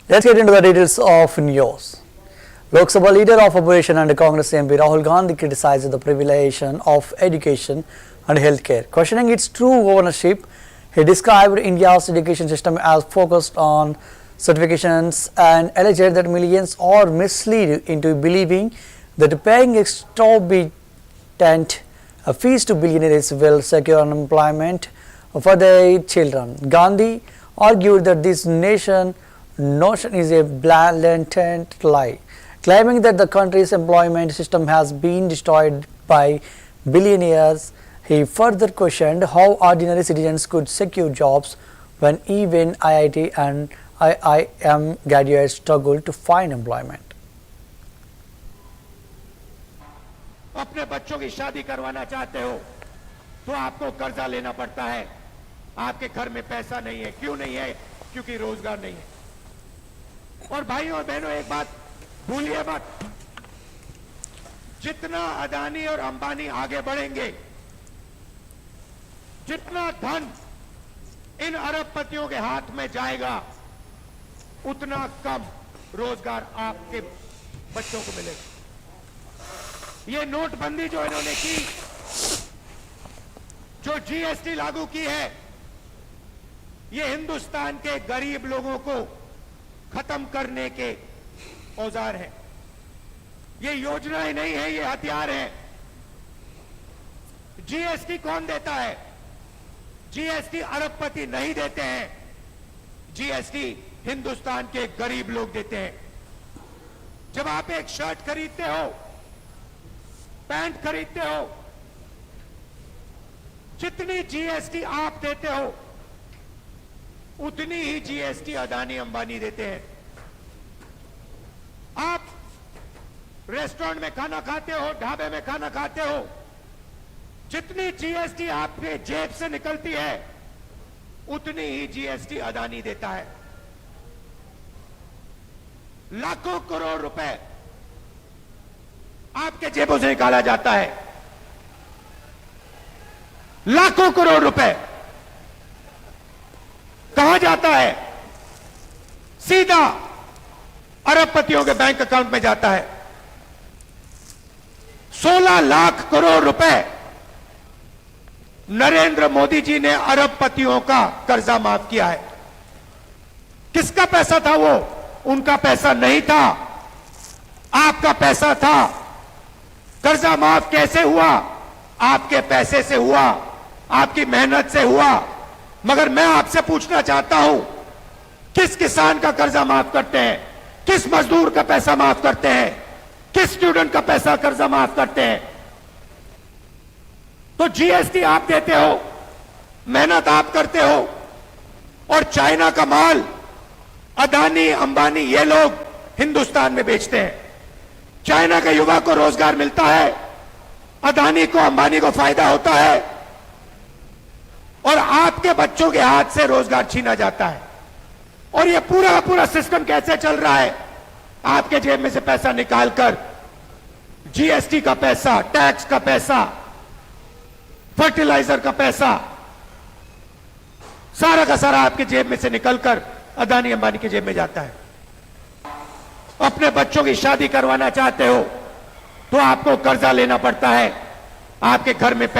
Let's get into the details of news. Lok Sabha leader of opposition and Congress MP Rahul Gandhi criticized the privatization of education and healthcare. Questioning its true ownership, he described India's education system as focused on certifications and alleged that millions are misled into believing that paying exorbitant fees to billionaires will secure employment for their children. Gandhi argued that this notion is a blatant lie, claiming that the country's employment system has been destroyed by billionaires. He further questioned how ordinary citizens could secure jobs when even IIT and IIM graduates struggle to find employment. अपने बच्चों की शादी करवाना चाहते हो तो आपको कर्जा लेना पड़ता है। आपके घर में पैसा नहीं है। क्यों नहीं है? क्योंकि रोजगार नहीं है। और भाइयों और बहनों, एक बात भूलिए मत, जितना अदानी और अंबानी आगे बढ़ेंगे, जितना धन इन अरबपतियों के हाथ में जाएगा, उतना कम रोजगार आपके बच्चों को मिलेगा। ये नोटबंदी जो इन्होंने की, जो जीएसटी लागू की है, ये हिंदुस्तान के गरीब लोगों को खत्म करने के औजार है। ये योजनाएं नहीं है, ये हथियार है। जीएसटी कौन देता है? जीएसटी अरबपति नहीं देते हैं, जीएसटी हिंदुस्तान के गरीब लोग देते हैं। जब आप एक शर्ट खरीदते हो, पैंट खरीदते हो, जितनी जीएसटी आप देते हो, उतनी ही जीएसटी अदानी अंबानी देते हैं। आप रेस्टोरेंट में खाना खाते हो, ढाबे में खाना खाते हो, जितनी जीएसटी आपके जेब से निकलती है, उतनी ही जीएसटी अदानी देता है। लाखों करोड़ रुपए आपके जेबों से निकाला जाता है। लाखों करोड़ रुपए कहां जाता है? सीधा अरबपतियों के बैंक अकाउंट में जाता है। 16 लाख करोड़ रुपए नरेंद्र मोदी जी ने अरबपतियों का कर्जा माफ किया है। किसका पैसा था वो? उनका पैसा नहीं था, आपका पैसा था। कर्जा माफ कैसे हुआ? आपके पैसे से हुआ, आपकी मेहनत से हुआ। मगर मैं आपसे पूछना चाहता हूं, किस किसान का कर्जा माफ करते हैं? किस मजदूर का पैसा माफ करते हैं? किस स्टूडेंट का पैसा कर्जा माफ करते हैं? तो जीएसटी आप देते हो, मेहनत आप करते हो, और चाइना का माल अदानी अंबानी ये लोग हिंदुस्तान में बेचते हैं। चाइना के युवा को रोजगार मिलता है, अदानी को अंबानी को फायदा होता है, और आपके बच्चों के हाथ से रोजगार छीना जाता है। और ये पूरा का पूरा सिस्टम कैसे चल रहा है? आपके जेब में से पैसा निकालकर जीएसटी का पैसा, टैक्स का पैसा, फर्टिलाइजर का पैसा, सारा का सारा आपके जेब में से निकलकर अदानी अंबानी की जेब में जाता है। अपने बच्चों की शादी करवाना चाहते हो तो आपको कर्जा लेना पड़ता है। आपके घर में